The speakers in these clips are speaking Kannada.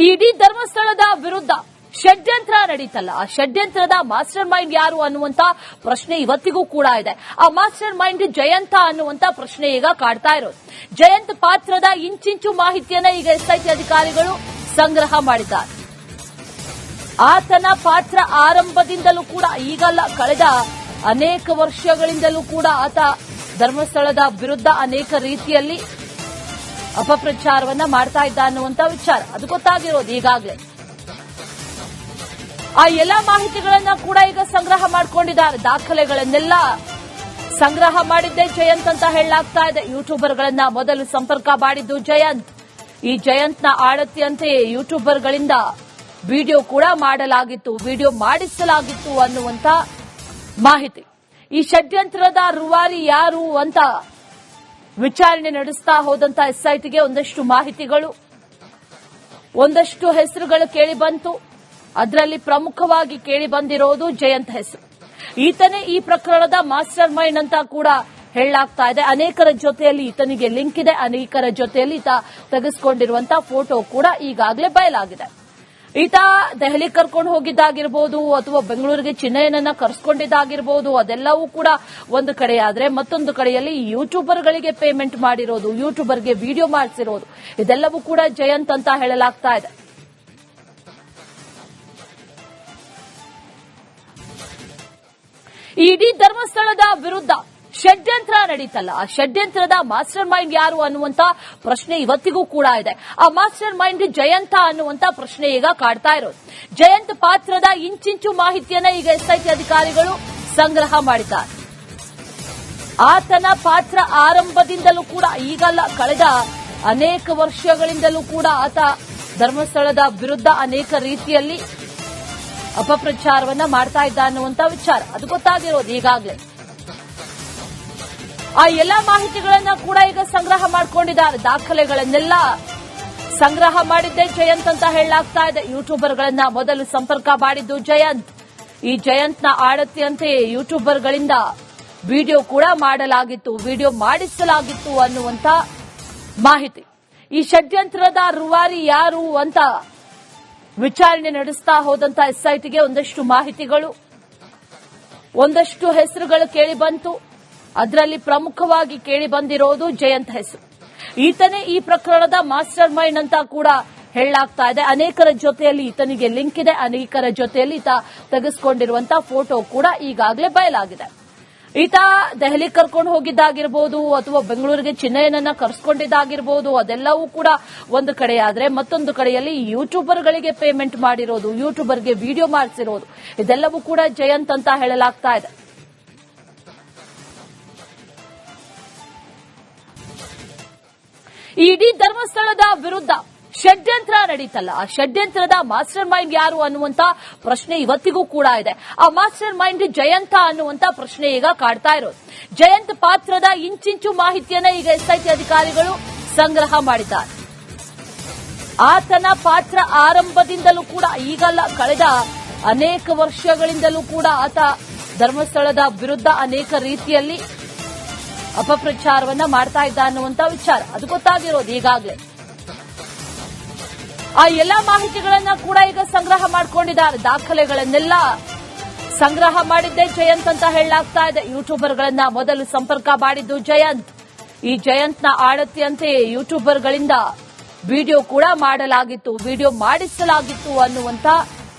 ಈ ಇಡೀ ಧರ್ಮಸ್ಥಳದ ವಿರುದ್ಧ ಷಡ್ಯಂತ್ರ ನಡೀತಲ್ಲ, ಆ ಷಡ್ಯಂತ್ರದ ಮಾಸ್ಟರ್ ಮೈಂಡ್ ಯಾರು ಅನ್ನುವಂತ ಪ್ರಶ್ನೆ ಇವತ್ತಿಗೂ ಕೂಡ ಇದೆ. ಆ ಮಾಸ್ಟರ್ ಮೈಂಡ್ ಜಯಂತ ಅನ್ನುವಂತ ಪ್ರಶ್ನೆ ಈಗ ಕಾಡ್ತಾ ಇರೋದು. ಜಯಂತ್ ಪಾತ್ರದ ಇಂಚಿಂಚು ಮಾಹಿತಿಯನ್ನ ಈಗ ಎಸ್ಐಟಿ ಅಧಿಕಾರಿಗಳು ಸಂಗ್ರಹ ಮಾಡಿದ್ದಾರೆ. ಆತನ ಪಾತ್ರ ಆರಂಭದಿಂದಲೂ ಕೂಡ, ಈಗಲ್ಲ ಕಳೆದ ಅನೇಕ ವರ್ಷಗಳಿಂದಲೂ ಕೂಡ ಆತ ಧರ್ಮಸ್ಥಳದ ವಿರುದ್ಧ ಅನೇಕ ರೀತಿಯಲ್ಲಿ ಅಪಪ್ರಚಾರವನ್ನ ಮಾಡ್ತಾ ಇದ್ದ ಅನ್ನುವಂತ ವಿಚಾರ ಅದು ಗೊತ್ತಾಗಿರೋದು ಈಗಾಗಲೇ. ಆ ಎಲ್ಲಾ ಮಾಹಿತಿಗಳನ್ನ ಕೂಡ ಈಗ ಸಂಗ್ರಹ ಮಾಡಿಕೊಂಡಿದ್ದಾರೆ. ದಾಖಲೆಗಳನ್ನೆಲ್ಲ ಸಂಗ್ರಹ ಮಾಡಿದ್ದೇ ಜಯಂತ್ ಅಂತ ಹೇಳಲಾಗ್ತಾ ಇದೆ. ಯೂಟ್ಯೂಬರ್ಗಳನ್ನ ಮೊದಲು ಸಂಪರ್ಕ ಮಾಡಿದ್ದು ಜಯಂತ್. ಈ ಜಯಂತ್ನ ಆಡತಿಯಂತೆಯೇ ಯೂಟ್ಯೂಬರ್ಗಳಿಂದ ವಿಡಿಯೋ ಕೂಡ ಮಾಡಲಾಗಿತ್ತು, ವಿಡಿಯೋ ಮಾಡಿಸಲಾಗಿತ್ತು ಅನ್ನುವಂತ ಮಾಹಿತಿ. ಈ ಷಡ್ಯಂತ್ರದ ರೂವಾರಿ ಯಾರು ಅಂತ ವಿಚಾರಣೆ ನಡೆಸ್ತಾ ಹೋದಂತ ಎಸ್ಐಟಿಗೆ ಒಂದಷ್ಟು ಮಾಹಿತಿಗಳು, ಒಂದಷ್ಟು ಹೆಸರುಗಳು ಕೇಳಿ ಬಂತು. ಅದರಲ್ಲಿ ಪ್ರಮುಖವಾಗಿ ಕೇಳಿ ಬಂದಿರೋದು ಜಯಂತ್ ಹೆಸರು. ಈತನೇ ಈ ಪ್ರಕರಣದ ಮಾಸ್ಟರ್ ಮೈಂಡ್ ಅಂತ ಕೂಡ ಹೇಳಲಾಗ್ತಾ ಇದೆ. ಅನೇಕರ ಜೊತೆಯಲ್ಲಿ ಈತನಿಗೆ ಲಿಂಕ್ ಇದೆ, ಅನೇಕರ ಜೊತೆಯಲ್ಲಿ ಈತ ತೆಗೆಸಿಕೊಂಡಿರುವಂತಹ ಫೋಟೋ ಕೂಡ ಈಗಾಗಲೇ ಬಯಲಾಗಿದೆ. ಈತ ದೆಹಲಿ ಕರ್ಕೊಂಡು ಹೋಗಿದ್ದಾಗಿರ್ಬೋದು ಅಥವಾ ಬೆಂಗಳೂರಿಗೆ ಚಿನ್ನಯ್ಯನನ್ನ ಕರೆಸ್ಕೊಂಡಿದ್ದಾಗಿರ್ಬೋದು, ಅದೆಲ್ಲವೂ ಕೂಡ ಒಂದು ಕಡೆಯಾದ್ರೆ ಮತ್ತೊಂದು ಕಡೆಯಲ್ಲಿ ಯೂಟ್ಯೂಬರ್ಗಳಿಗೆ ಪೇಮೆಂಟ್ ಮಾಡಿರೋದು, ಯೂಟ್ಯೂಬರ್ಗೆ ವಿಡಿಯೋ ಮಾಡಿಸಿರೋದು, ಇದೆಲ್ಲವೂ ಕೂಡ ಜಯಂತ್ ಅಂತ ಹೇಳಲಾಗ್ತಾ ಇದೆ. ಈ ಇಡೀ ಧರ್ಮಸ್ಥಳದ ವಿರುದ್ಧ ಷಡ್ಯಂತ್ರ ನಡೀತಲ್ಲ, ಆ ಷಡ್ಯಂತ್ರದ ಮಾಸ್ಟರ್ ಮೈಂಡ್ ಯಾರು ಅನ್ನುವಂತ ಪ್ರಶ್ನೆ ಇವತ್ತಿಗೂ ಕೂಡ ಇದೆ. ಆ ಮಾಸ್ಟರ್ ಮೈಂಡ್ ಜಯಂತ ಅನ್ನುವಂತ ಪ್ರಶ್ನೆ ಈಗ ಕಾಡ್ತಾ ಇರೋದು. ಜಯಂತ್ ಪಾತ್ರದ ಇಂಚಿಂಚು ಮಾಹಿತಿಯನ್ನ ಈಗ ಎಸ್ಐಟಿ ಅಧಿಕಾರಿಗಳು ಸಂಗ್ರಹ ಮಾಡಿದ್ದಾರೆ. ಆತನ ಪಾತ್ರ ಆರಂಭದಿಂದಲೂ ಕೂಡ, ಈಗಲ್ಲ ಕಳೆದ ಅನೇಕ ವರ್ಷಗಳಿಂದಲೂ ಕೂಡ ಆತ ಧರ್ಮಸ್ಥಳದ ವಿರುದ್ಧ ಅನೇಕ ರೀತಿಯಲ್ಲಿ ಅಪಪ್ರಚಾರವನ್ನ ಮಾಡ್ತಾ ಇದ್ದ ಅನ್ನುವಂತ ವಿಚಾರ ಅದು ಗೊತ್ತಾಗಿರೋದು ಈಗಾಗಲೇ. ಆ ಎಲ್ಲಾ ಮಾಹಿತಿಗಳನ್ನ ಕೂಡ ಈಗ ಸಂಗ್ರಹ ಮಾಡಿಕೊಂಡಿದ್ದಾರೆ. ದಾಖಲೆಗಳನ್ನೆಲ್ಲ ಸಂಗ್ರಹ ಮಾಡಿದ್ದೇ ಜಯಂತ್ ಅಂತ ಹೇಳಲಾಗ್ತಾ ಇದೆ. ಯೂಟ್ಯೂಬರ್ಗಳನ್ನ ಮೊದಲು ಸಂಪರ್ಕ ಮಾಡಿದ್ದು ಜಯಂತ್. ಈ ಜಯಂತ್ನ ಆಡತಿಯಂತೆಯೇ ಯೂಟ್ಯೂಬರ್ಗಳಿಂದ ವಿಡಿಯೋ ಕೂಡ ಮಾಡಲಾಗಿತ್ತು, ವಿಡಿಯೋ ಮಾಡಿಸಲಾಗಿತ್ತು ಅನ್ನುವಂತ ಮಾಹಿತಿ. ಈ ಷಡ್ಯಂತ್ರದ ರೂವಾರಿ ಯಾರು ಅಂತ ವಿಚಾರಣೆ ನಡೆಸ್ತಾ ಹೋದಂತ ಎಸ್ಐಟಿಗೆ ಒಂದಷ್ಟು ಮಾಹಿತಿಗಳು, ಒಂದಷ್ಟು ಹೆಸರುಗಳು ಕೇಳಿ ಬಂತು. ಅದರಲ್ಲಿ ಪ್ರಮುಖವಾಗಿ ಕೇಳಿ ಬಂದಿರೋದು ಜಯಂತ್ ಹೆಸರು. ಈತನೇ ಈ ಪ್ರಕರಣದ ಮಾಸ್ಟರ್ ಮೈಂಡ್ ಅಂತ ಕೂಡ ಹೇಳಲಾಗ್ತಾ ಇದೆ. ಅನೇಕರ ಜೊತೆಯಲ್ಲಿ ಈತನಿಗೆ ಲಿಂಕ್ ಇದೆ, ಅನೇಕರ ಜೊತೆಯಲ್ಲಿ ಈತ ತೆಗೆಸಿಕೊಂಡಿರುವಂತಹ ಫೋಟೋ ಕೂಡ ಈಗಾಗಲೇ ಬಯಲಾಗಿದೆ. ಈತ ದೆಹಲಿ ಕರ್ಕೊಂಡು ಹೋಗಿದ್ದಾಗಿರ್ಬೋದು ಅಥವಾ ಬೆಂಗಳೂರಿಗೆ ಚಿನ್ನಯ್ಯನನ್ನ ಕರೆಸ್ಕೊಂಡಿದ್ದಾಗಿರ್ಬೋದು, ಅದೆಲ್ಲವೂ ಕೂಡ ಒಂದು ಕಡೆಯಾದ್ರೆ ಮತ್ತೊಂದು ಕಡೆಯಲ್ಲಿ ಯೂಟ್ಯೂಬರ್ಗಳಿಗೆ ಪೇಮೆಂಟ್ ಮಾಡಿರೋದು, ಯೂಟ್ಯೂಬರ್ಗೆ ವಿಡಿಯೋ ಮಾಡಿಸಿರೋದು, ಇದೆಲ್ಲವೂ ಕೂಡ ಜಯಂತ್ ಅಂತ ಹೇಳಲಾಗ್ತಾ ಇದೆ. ಈ ಇಡೀ ಧರ್ಮಸ್ಥಳದ ವಿರುದ್ಧ ಷಡ್ಯಂತ್ರ ನಡೀತಲ್ಲ, ಆ ಷಡ್ಯಂತ್ರದ ಮಾಸ್ಟರ್ ಮೈಂಡ್ ಯಾರು ಅನ್ನುವಂತ ಪ್ರಶ್ನೆ ಇವತ್ತಿಗೂ ಕೂಡ ಇದೆ. ಆ ಮಾಸ್ಟರ್ ಮೈಂಡ್ ಜಯಂತ ಅನ್ನುವಂತ ಪ್ರಶ್ನೆ ಈಗ ಕಾಡ್ತಾ ಇರೋದು. ಜಯಂತ್ ಪಾತ್ರದ ಇಂಚಿಂಚು ಮಾಹಿತಿಯನ್ನ ಈಗ ಎಸ್ಐಟಿ ಅಧಿಕಾರಿಗಳು ಸಂಗ್ರಹ ಮಾಡಿದ್ದಾರೆ. ಆತನ ಪಾತ್ರ ಆರಂಭದಿಂದಲೂ ಕೂಡ, ಈಗಲ್ಲ ಕಳೆದ ಅನೇಕ ವರ್ಷಗಳಿಂದಲೂ ಕೂಡ ಆತ ಧರ್ಮಸ್ಥಳದ ವಿರುದ್ಧ ಅನೇಕ ರೀತಿಯಲ್ಲಿ ಅಪಪ್ರಚಾರವನ್ನ ಮಾಡ್ತಾ ಇದ್ದ ಅನ್ನುವಂತ ವಿಚಾರ ಅದು ಗೊತ್ತಾಗಿರೋದು ಈಗಾಗಲೇ. ಆ ಎಲ್ಲಾ ಮಾಹಿತಿಗಳನ್ನ ಕೂಡ ಈಗ ಸಂಗ್ರಹ ಮಾಡಿಕೊಂಡಿದ್ದಾರೆ. ದಾಖಲೆಗಳನ್ನೆಲ್ಲ ಸಂಗ್ರಹ ಮಾಡಿದ್ದೇ ಜಯಂತ್ ಅಂತ ಹೇಳಲಾಗ್ತಾ ಇದೆ. ಯೂಟ್ಯೂಬರ್ಗಳನ್ನ ಮೊದಲು ಸಂಪರ್ಕ ಮಾಡಿದ್ದು ಜಯಂತ್. ಈ ಜಯಂತ್ನ ಆಡತಿಯಂತೆಯೇ ಯೂಟ್ಯೂಬರ್ಗಳಿಂದ ವಿಡಿಯೋ ಕೂಡ ಮಾಡಲಾಗಿತ್ತು, ವಿಡಿಯೋ ಮಾಡಿಸಲಾಗಿತ್ತು ಅನ್ನುವಂತ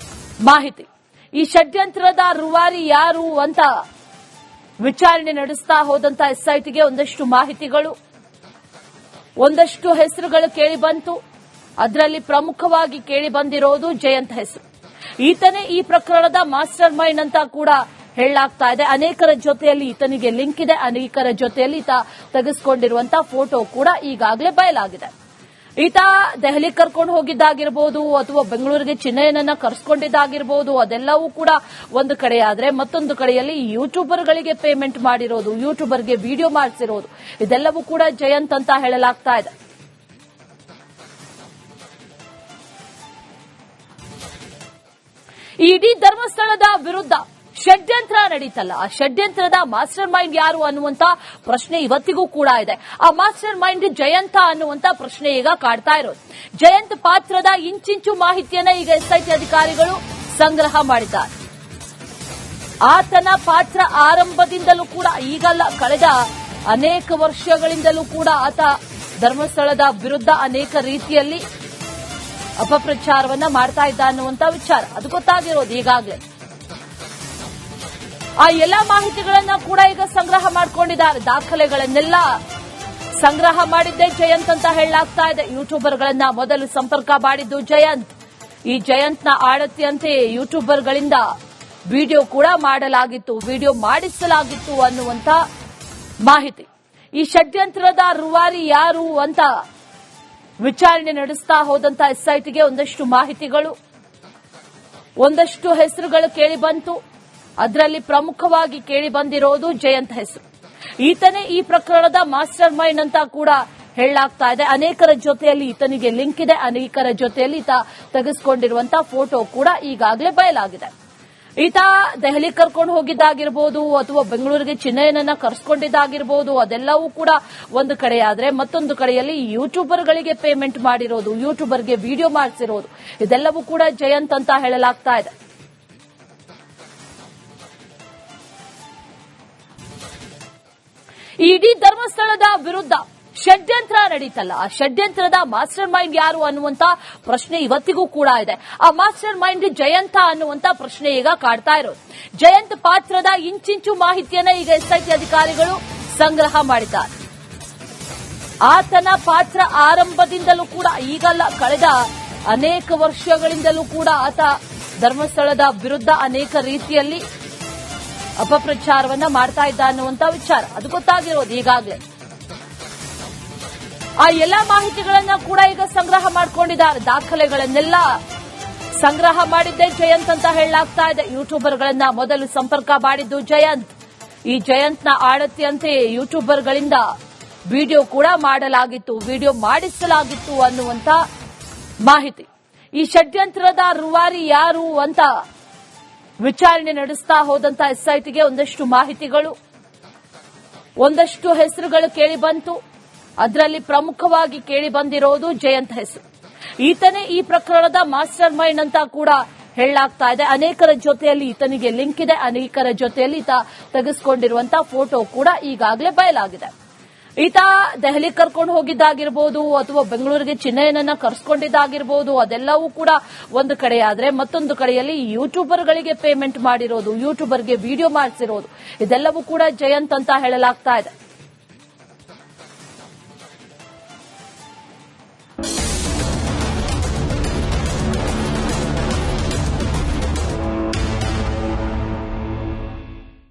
ಮಾಹಿತಿ. ಈ ಷಡ್ಯಂತ್ರದ ರೂವಾರಿ ಯಾರು ಅಂತ ವಿಚಾರಣೆ ನಡೆಸ್ತಾ ಹೋದಂತ ಎಸ್ಐಟಿಗೆ ಒಂದಷ್ಟು ಮಾಹಿತಿಗಳು, ಒಂದಷ್ಟು ಹೆಸರುಗಳು ಕೇಳಿ ಬಂತು. ಅದರಲ್ಲಿ ಪ್ರಮುಖವಾಗಿ ಕೇಳಿ ಬಂದಿರೋದು ಜಯಂತ್ ಹೆಸರು. ಈತನೇ ಈ ಪ್ರಕರಣದ ಮಾಸ್ಟರ್ ಮೈಂಡ್ ಅಂತ ಕೂಡ ಹೇಳಲಾಗ್ತಾ ಇದೆ. ಅನೇಕರ ಜೊತೆಯಲ್ಲಿ ಈತನಿಗೆ ಲಿಂಕ್ ಇದೆ, ಅನೇಕರ ಜೊತೆಯಲ್ಲಿ ಈತ ತೆಗೆಸಿಕೊಂಡಿರುವಂತಹ ಫೋಟೋ ಕೂಡ ಈಗಾಗಲೇ ಬಯಲಾಗಿದೆ. ಈತ ದೆಹಲಿ ಕರ್ಕೊಂಡು ಹೋಗಿದ್ದಾಗಿರ್ಬೋದು ಅಥವಾ ಬೆಂಗಳೂರಿಗೆ ಚಿನ್ನಯ್ಯನನ್ನ ಕರೆಸ್ಕೊಂಡಿದ್ದಾಗಿರ್ಬೋದು, ಅದೆಲ್ಲವೂ ಕೂಡ ಒಂದು ಕಡೆಯಾದ್ರೆ ಮತ್ತೊಂದು ಕಡೆಯಲ್ಲಿ ಯೂಟ್ಯೂಬರ್ಗಳಿಗೆ ಪೇಮೆಂಟ್ ಮಾಡಿರೋದು, ಯೂಟ್ಯೂಬರ್ಗೆ ವಿಡಿಯೋ ಮಾಡಿಸಿರೋದು, ಇದೆಲ್ಲವೂ ಕೂಡ ಜಯಂತ್ ಅಂತ ಹೇಳಲಾಗ್ತಾ ಇದೆ. ಈ ಇಡೀ ಧರ್ಮಸ್ಥಳದ ವಿರುದ್ಧ ಷಡ್ಯಂತ್ರ ನಡೀತಲ್ಲ, ಆ ಷಡ್ಯಂತ್ರದ ಮಾಸ್ಟರ್ ಮೈಂಡ್ ಯಾರು ಅನ್ನುವಂತ ಪ್ರಶ್ನೆ ಇವತ್ತಿಗೂ ಕೂಡ ಇದೆ. ಆ ಮಾಸ್ಟರ್ ಮೈಂಡ್ ಜಯಂತ ಅನ್ನುವಂತ ಪ್ರಶ್ನೆ ಈಗ ಕಾಡ್ತಾ ಇರೋದು. ಜಯಂತ್ ಪಾತ್ರದ ಇಂಚಿಂಚು ಮಾಹಿತಿಯನ್ನ ಈಗ ಎಸ್ಐಟಿ ಅಧಿಕಾರಿಗಳು ಸಂಗ್ರಹ ಮಾಡಿದ್ದಾರೆ. ಆತನ ಪಾತ್ರ ಆರಂಭದಿಂದಲೂ ಕೂಡ, ಈಗಲ್ಲ ಕಳೆದ ಅನೇಕ ವರ್ಷಗಳಿಂದಲೂ ಕೂಡ ಆತ ಧರ್ಮಸ್ಥಳದ ವಿರುದ್ಧ ಅನೇಕ ರೀತಿಯಲ್ಲಿ ಅಪಪ್ರಚಾರವನ್ನ ಮಾಡ್ತಾ ಇದ್ದ ಅನ್ನುವಂತ ವಿಚಾರ ಅದು ಗೊತ್ತಾಗಿರೋದು ಈಗಾಗಲೇ. ಆ ಎಲ್ಲಾ ಮಾಹಿತಿಗಳನ್ನ ಕೂಡ ಈಗ ಸಂಗ್ರಹ ಮಾಡಿಕೊಂಡಿದ್ದಾರೆ. ದಾಖಲೆಗಳನ್ನೆಲ್ಲ ಸಂಗ್ರಹ ಮಾಡಿದ್ದೇ ಜಯಂತ್ ಅಂತ ಹೇಳಲಾಗ್ತಾ ಇದೆ. ಯೂಟ್ಯೂಬರ್ಗಳನ್ನ ಮೊದಲು ಸಂಪರ್ಕ ಮಾಡಿದ್ದು ಜಯಂತ್. ಈ ಜಯಂತ್ನ ಆಡತಿಯಂತೆ ಯೂಟ್ಯೂಬರ್ಗಳಿಂದ ವಿಡಿಯೋ ಕೂಡ ಮಾಡಲಾಗಿತ್ತು, ವಿಡಿಯೋ ಮಾಡಿಸಲಾಗಿತ್ತು ಅನ್ನುವಂತ ಮಾಹಿತಿ. ಈ ಷಡ್ಯಂತ್ರದ ರೂವಾರಿ ಯಾರು ಅಂತ ವಿಚಾರಣೆ ನಡೆಸ್ತಾ ಹೋದಂತ ಎಸ್ಐಟಿಗೆ ಒಂದಷ್ಟು ಮಾಹಿತಿಗಳು, ಒಂದಷ್ಟು ಹೆಸರುಗಳು ಕೇಳಿ ಬಂತು. ಅದರಲ್ಲಿ ಪ್ರಮುಖವಾಗಿ ಕೇಳಿ ಬಂದಿರೋದು ಜಯಂತ್ ಹೆಸರು. ಈತನೇ ಈ ಪ್ರಕರಣದ ಮಾಸ್ಟರ್ ಮೈಂಡ್ ಅಂತ ಕೂಡ ಹೇಳಲಾಗ್ತಾ ಇದೆ. ಅನೇಕರ ಜೊತೆಯಲ್ಲಿ ಈತನಿಗೆ ಲಿಂಕ್ ಇದೆ, ಅನೇಕರ ಜೊತೆಯಲ್ಲಿ ಈತ ತೆಗೆದುಕೊಂಡಿರುವಂತಹ ಫೋಟೋ ಕೂಡ ಈಗಾಗಲೇ ಬಯಲಾಗಿದೆ. ಈತ ದೆಹಲಿ ಕರ್ಕೊಂಡು ಹೋಗಿದ್ದಾಗಿರ್ಬೋದು ಅಥವಾ ಬೆಂಗಳೂರಿಗೆ ಚಿನ್ನಯ್ಯನನ್ನ ಕರೆಸ್ಕೊಂಡಿದ್ದಾಗಿರ್ಬೋದು, ಅದೆಲ್ಲವೂ ಕೂಡ ಒಂದು ಕಡೆಯಾದ್ರೆ ಮತ್ತೊಂದು ಕಡೆಯಲ್ಲಿ ಯೂಟ್ಯೂಬರ್ಗಳಿಗೆ ಪೇಮೆಂಟ್ ಮಾಡಿರೋದು, ಯೂಟ್ಯೂಬರ್ಗೆ ವಿಡಿಯೋ ಮಾಡಿಸಿರೋದು, ಇದೆಲ್ಲವೂ ಕೂಡ ಜಯಂತ್ ಅಂತ ಹೇಳಲಾಗ್ತಾ ಇದೆ. ಇಡೀ ಧರ್ಮಸ್ಥಳದ ವಿರುದ್ಧ ಷಡ್ಯಂತ್ರ ನಡೀತಲ್ಲ, ಆ ಷಡ್ಯಂತ್ರದ ಮಾಸ್ಟರ್ ಮೈಂಡ್ ಯಾರು ಅನ್ನುವಂತ ಪ್ರಶ್ನೆ ಇವತ್ತಿಗೂ ಕೂಡ ಇದೆ. ಆ ಮಾಸ್ಟರ್ ಮೈಂಡ್ ಜಯಂತ ಅನ್ನುವಂತ ಪ್ರಶ್ನೆ ಈಗ ಕಾಡ್ತಾ ಇರೋದು. ಜಯಂತ್ ಪಾತ್ರದ ಇಂಚಿಂಚು ಮಾಹಿತಿಯನ್ನ ಈಗ ಎಸ್ಐಟಿ ಅಧಿಕಾರಿಗಳು ಸಂಗ್ರಹ ಮಾಡಿದ್ದಾರೆ. ಆತನ ಪಾತ್ರ ಆರಂಭದಿಂದಲೂ ಕೂಡ, ಈಗಲ್ಲ ಕಳೆದ ಅನೇಕ ವರ್ಷಗಳಿಂದಲೂ ಕೂಡ ಆತ ಧರ್ಮಸ್ಥಳದ ವಿರುದ್ಧ ಅನೇಕ ರೀತಿಯಲ್ಲಿ ಅಪಪ್ರಚಾರವನ್ನ ಮಾಡ್ತಾ ಇದ್ದ ಅನ್ನುವಂತ ವಿಚಾರ ಅದು ಗೊತ್ತಾಗಿರೋದು ಈಗಾಗಲೇ. ಆ ಎಲ್ಲಾ ಮಾಹಿತಿಗಳನ್ನ ಕೂಡ ಈಗ ಸಂಗ್ರಹ ಮಾಡಿಕೊಂಡಿದ್ದಾರೆ. ದಾಖಲೆಗಳನ್ನೆಲ್ಲ ಸಂಗ್ರಹ ಮಾಡಿದ್ದೇ ಜಯಂತ್ ಅಂತ ಹೇಳಲಾಗ್ತಾ ಇದೆ. ಯೂಟ್ಯೂಬರ್ಗಳನ್ನ ಮೊದಲು ಸಂಪರ್ಕ ಮಾಡಿದ್ದು ಜಯಂತ್. ಈ ಜಯಂತ್ನ ಆಡತಿಯಂತೆ ಯೂಟ್ಯೂಬರ್ಗಳಿಂದ ವಿಡಿಯೋ ಕೂಡ ಮಾಡಲಾಗಿತ್ತು, ವಿಡಿಯೋ ಮಾಡಿಸಲಾಗಿತ್ತು ಅನ್ನುವಂತ ಮಾಹಿತಿ. ಈ ಷಡ್ಯಂತ್ರದ ರೂವಾರಿ ಯಾರು ಅಂತ ವಿಚಾರಣೆ ನಡೆಸ್ತಾ ಹೋದಂತ ಎಸ್ಐಟಿಗೆ ಒಂದಷ್ಟು ಮಾಹಿತಿಗಳು, ಒಂದಷ್ಟು ಹೆಸರುಗಳು ಕೇಳಿ ಬಂತು. ಅದರಲ್ಲಿ ಪ್ರಮುಖವಾಗಿ ಕೇಳಿ ಬಂದಿರೋದು ಜಯಂತ್ ಹೆಸರು. ಈತನೇ ಈ ಪ್ರಕರಣದ ಮಾಸ್ಟರ್ ಮೈಂಡ್ ಅಂತ ಕೂಡ ಹೇಳಲಾಗ್ತಾ ಇದೆ. ಅನೇಕರ ಜೊತೆಯಲ್ಲಿ ಈತನಿಗೆ ಲಿಂಕ್ ಇದೆ, ಅನೇಕರ ಜೊತೆಯಲ್ಲಿ ಈತ ತೆಗೆದುಕೊಂಡಿರುವಂತಹ ಫೋಟೋ ಕೂಡ ಈಗಾಗಲೇ ಬಯಲಾಗಿದೆ. ಈತ ದೆಹಲಿ ಕರ್ಕೊಂಡು ಹೋಗಿದ್ದಾಗಿರ್ಬೋದು ಅಥವಾ ಬೆಂಗಳೂರಿಗೆ ಚಿನ್ನಯ್ಯನನ್ನ ಕರೆಸ್ಕೊಂಡಿದ್ದಾಗಿರ್ಬೋದು, ಅದೆಲ್ಲವೂ ಕೂಡ ಒಂದು ಕಡೆಯಾದ್ರೆ ಮತ್ತೊಂದು ಕಡೆಯಲ್ಲಿ ಯೂಟ್ಯೂಬರ್ಗಳಿಗೆ ಪೇಮೆಂಟ್ ಮಾಡಿರೋದು, ಯೂಟ್ಯೂಬರ್ಗೆ ವಿಡಿಯೋ ಮಾಡಿಸಿರೋದು, ಇದೆಲ್ಲವೂ ಕೂಡ ಜಯಂತ್ ಅಂತ ಹೇಳಲಾಗ್ತಾ ಇದೆ.